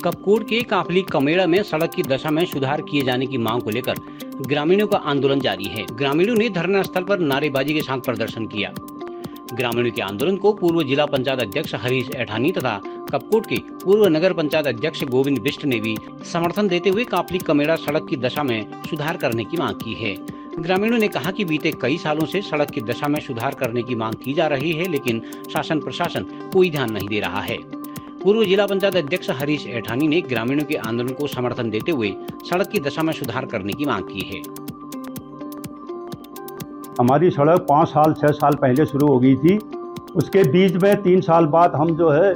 कपकोट के काफली कमेड़ा में सड़क की दशा में सुधार किए जाने की मांग को लेकर ग्रामीणों का आंदोलन जारी है। ग्रामीणों ने धरना स्थल पर नारेबाजी के साथ प्रदर्शन किया। ग्रामीणों के आंदोलन को पूर्व जिला पंचायत अध्यक्ष हरीश ऐठानी तथा कपकोट के पूर्व नगर पंचायत अध्यक्ष गोविंद बिष्ट ने भी समर्थन देते हुए काफली कमेड़ा सड़क की दशा में सुधार करने की मांग की है। ग्रामीणों ने कहा कि बीते कई सालों से सड़क की दशा में सुधार करने की मांग की जा रही है, लेकिन शासन प्रशासन कोई ध्यान नहीं दे रहा है। पूर्व जिला पंचायत अध्यक्ष हरीश ऐठानी ने ग्रामीणों के आंदोलन को समर्थन देते हुए सड़क की दशा में सुधार करने की मांग की है। हमारी सड़क 5 साल 6 साल पहले शुरू हो गई थी। उसके बीच में 3 साल बाद हम जो है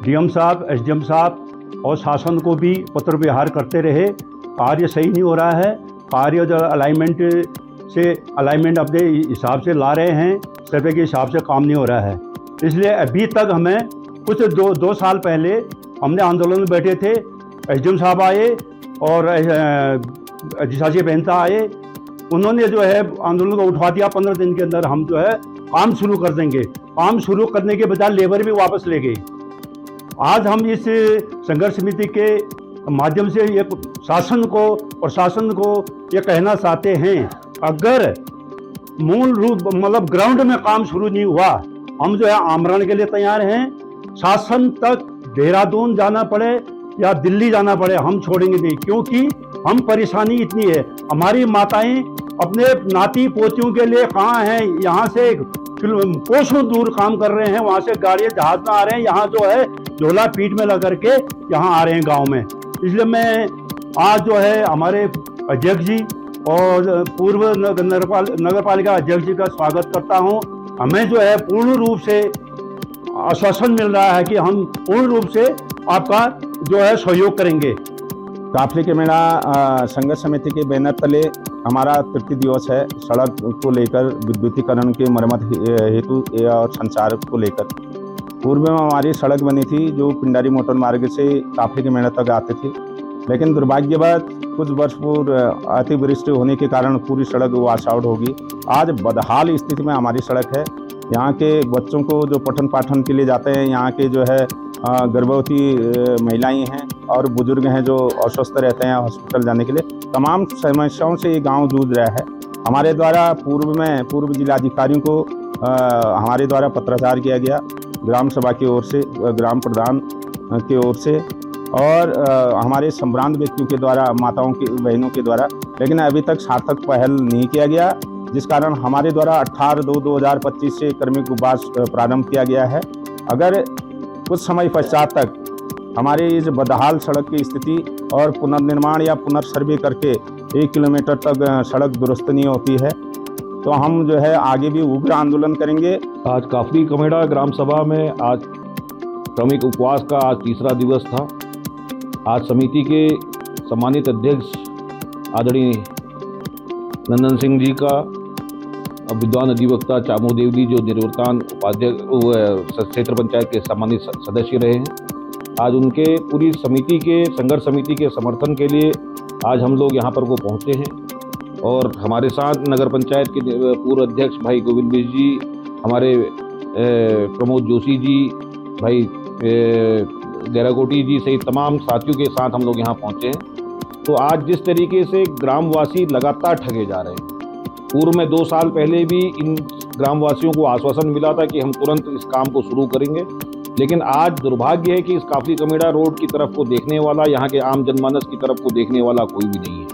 डीएम साहब, एसडीएम साहब और शासन को भी पत्र व्यवहार करते रहे। कार्य सही नहीं हो रहा है। कार्य जो अलाइनमेंट अपने हिसाब से ला रहे हैं, सर्वे के हिसाब से काम नहीं हो रहा है। इसलिए अभी तक हमें कुछ दो साल पहले हमने आंदोलन में बैठे थे। एसडीएम साहब आए और अधिशासी बेहनता आए। उन्होंने जो है आंदोलन को उठवा दिया। 15 दिन के अंदर हम जो है काम शुरू कर देंगे। काम शुरू करने के बजाय लेबर भी वापस ले गए। आज हम इस संघर्ष समिति के माध्यम से ये शासन को और शासन को ये कहना चाहते हैं, अगर मूल रूप मतलब ग्राउंड में काम शुरू नहीं हुआ, हम जो है आमरण के लिए तैयार हैं। शासन तक देहरादून जाना पड़े या दिल्ली जाना पड़े, हम छोड़ेंगे नहीं, क्योंकि हम परेशानी इतनी है। हमारी माताएं अपने नाती पोतियों के लिए कहाँ हैं, यहाँ से कोसों दूर काम कर रहे हैं, वहाँ से गाड़ियाँ जहाज में आ रहे हैं, यहाँ जो है झोला पीठ में लग करके यहाँ आ रहे हैं गांव में। इसलिए मैं आज जो है हमारे अध्यक्ष जी और पूर्व नगर पालिका अध्यक्ष जी का स्वागत करता हूँ। हमें जो है पूर्ण रूप से आश्वासन मिल रहा है कि हम पूर्ण रूप से आपका जो है सहयोग करेंगे। काफली कमेड़ा संघर्ष समिति के बैनर तले हमारा तृतीय दिवस है। सड़क को लेकर विद्युतीकरण के मरम्मत हेतु और संचार को लेकर पूर्व में हमारी सड़क बनी थी जो पिंडारी मोटर मार्ग से काफली कमेड़ा तक आते थे, लेकिन दुर्भाग्यवश कुछ वर्ष पूर्व अतिवृष्टि होने के कारण पूरी सड़क वॉश आउट होगी। आज बदहाल स्थिति में हमारी सड़क है। यहाँ के बच्चों को जो पठन पाठन के लिए जाते हैं, यहाँ के जो है गर्भवती महिलाएं हैं और बुजुर्ग हैं जो अस्वस्थ रहते हैं हॉस्पिटल जाने के लिए, तमाम समस्याओं से ये गांव जूझ रहा है। हमारे द्वारा पूर्व जिलाधिकारियों को हमारे द्वारा पत्राचार किया गया, ग्राम सभा की ओर से, ग्राम प्रधान की ओर से और हमारे संभ्रांत व्यक्तियों के द्वारा, माताओं की बहनों के द्वारा, लेकिन अभी तक सार्थक पहल नहीं किया गया, जिस कारण हमारे द्वारा 18/2/2025 से क्रमिक उपवास प्रारंभ किया गया है। अगर कुछ समय पश्चात तक हमारे इस बदहाल सड़क की स्थिति और पुनर्निर्माण या पुनर्सर्वे करके 1 किलोमीटर तक सड़क दुरुस्त नहीं होती है तो हम जो है आगे भी उग्र आंदोलन करेंगे। आज काफली कमेड़ा ग्राम सभा में आज क्रमिक उपवास का आज तीसरा दिवस था। आज समिति के सम्मानित अध्यक्ष आदरणीय नंदन सिंह जी का, विद्वान अधिवक्ता चामो देव जी जो निर्वर्तमान उपाध्यक्ष क्षेत्र पंचायत के सम्मानित सदस्य रहे हैं, आज उनके पूरी समिति के संघर्ष समिति के समर्थन के लिए आज हम लोग यहाँ पर को पहुँचे हैं। और हमारे साथ नगर पंचायत के पूर्व अध्यक्ष भाई गोविंद बिष्ट जी, हमारे प्रमोद जोशी जी, भाई गैराकोटी जी सहित तमाम साथियों के साथ हम लोग यहाँ पहुँचे हैं। तो आज जिस तरीके से ग्रामवासी लगातार ठगे जा रहे हैं, पूर्व में 2 साल पहले भी इन ग्रामवासियों को आश्वासन मिला था कि हम तुरंत इस काम को शुरू करेंगे, लेकिन आज दुर्भाग्य है कि इस काफली कमेड़ा रोड की तरफ को देखने वाला, यहाँ के आम जनमानस की तरफ को देखने वाला कोई भी नहीं है।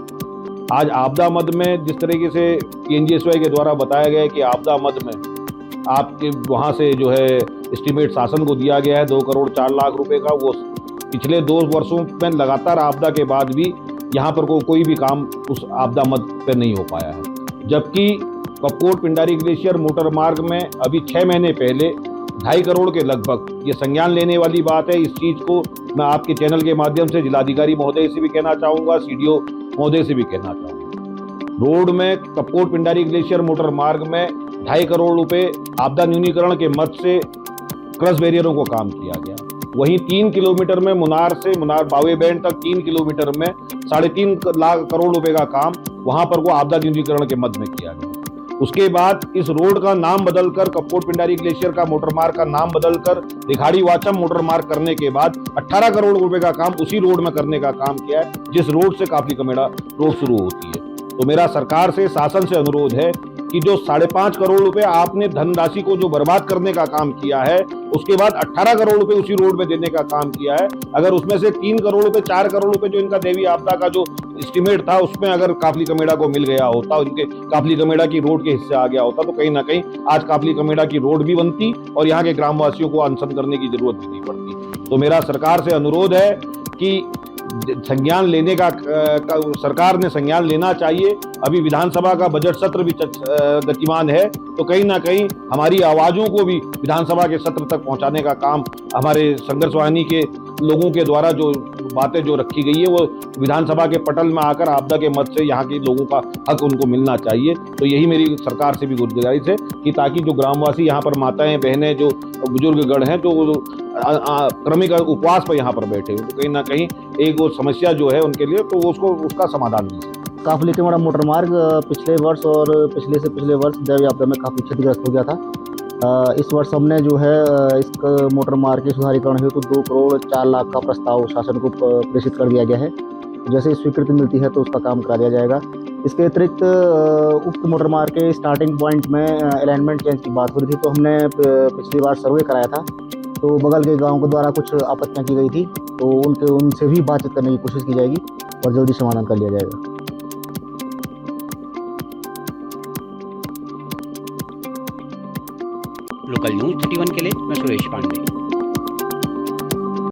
आज आपदा मद में जिस तरीके से PNGSY के द्वारा बताया गया है कि आपदा मद में आपके वहाँ से जो है एस्टीमेट शासन को दिया गया है 2 करोड़ 4 लाख रुपए का, वो पिछले 2 वर्षों में लगातार आपदा के बाद भी यहाँ पर कोई भी काम उस आपदा मद पर नहीं हो पाया है। जबकि कपकोट पिंडारी ग्लेशियर मोटर मार्ग में अभी 6 महीने पहले 2.5 करोड़ के लगभग, ये संज्ञान लेने वाली बात है। इस चीज़ को मैं आपके चैनल के माध्यम से जिलाधिकारी महोदय से भी कहना चाहूँगा, CDO महोदय से भी कहना चाहूँगा। रोड में कपकोट पिंडारी ग्लेशियर मोटर मार्ग में 2.5 करोड़ रुपए आपदा न्यूनीकरण के मद से क्रश बैरियरों को काम किया गया। वहीं 3 किलोमीटर में मुनार से बावे बैंड तक 3 किलोमीटर में 3.5 लाख करोड़ रुपए का काम वहां पर वो आपदा न्यूनीकरण के मद में किया गया। उसके बाद इस रोड का नाम बदलकर कपकोट पिंडारी ग्लेशियर का मोटर मार्ग का नाम बदलकर रिखाड़ी वाचम मोटर मार्ग करने के बाद 18 करोड़ रुपए का काम उसी रोड में करने का काम किया है जिस रोड से काफली कमेड़ा रोड शुरू होती है। तो मेरा सरकार से, शासन से अनुरोध है कि जो 5.5 करोड़ रुपए आपने धनराशि को जो बर्बाद करने का काम किया है, उसके बाद 18 करोड़ रुपए उसी रोड में देने का काम किया है, अगर उसमें से 3 करोड़ रुपए 4 करोड़ रुपए जो इनका देवी आपदा का जो एस्टिमेट था उसमें अगर काफली कमेड़ा को मिल गया होता, उनके काफली कमेड़ा की रोड के हिस्से आ गया होता, तो कहीं ना कहीं आज काफली कमेड़ा की रोड भी बनती और यहाँ के ग्रामवासियों को अनशन करने की जरूरत भी नहीं पड़ती। तो मेरा सरकार से अनुरोध है कि संज्ञान लेने का सरकार ने संज्ञान लेना चाहिए। अभी विधानसभा का बजट सत्र भी गतिमान है, तो कहीं ना कहीं हमारी आवाजों को भी विधानसभा के सत्र तक पहुंचाने का काम हमारे संघर्ष वाहिनी के लोगों के द्वारा जो बातें जो रखी गई है वो विधानसभा के पटल में आकर आपदा के मत से यहाँ के लोगों का हक उनको मिलना चाहिए। तो यही मेरी सरकार से भी गुजारिश है कि ताकि जो ग्रामवासी यहाँ पर माताएं बहनें जो बुजुर्गगण हैं जो क्रमिक उपवास पर यहाँ पर बैठे हो, तो कहीं ना कहीं एक वो समस्या जो है उनके लिए तो उसको उसका समाधान दीजिए। काफली कमेड़ा मोटर मार्ग पिछले वर्ष और पिछले से पिछले वर्ष दैवीय आपदा में काफ़ी क्षतिग्रस्त हो गया था। इस वर्ष हमने जो है इस मोटर मार्ग के सुधारीकरण हेतु 2 करोड़ 4 लाख का प्रस्ताव शासन को प्रेषित कर दिया गया है। जैसे स्वीकृति मिलती है तो उसका काम करा दिया जाएगा। इसके अतिरिक्त उक्त मोटर मार्ग के स्टार्टिंग पॉइंट में अलाइनमेंट चेंज की बात हो रही थी, तो हमने पिछली बार सर्वे कराया था, तो बगल के गांव के द्वारा कुछ आपत्तियां की गई थी, तो उनसे भी बातचीत करने की कोशिश की जाएगी और जल्दी समाधान कर लिया जाएगा। लोकल न्यूज 31 के लिए मैं सुरेश पांडे।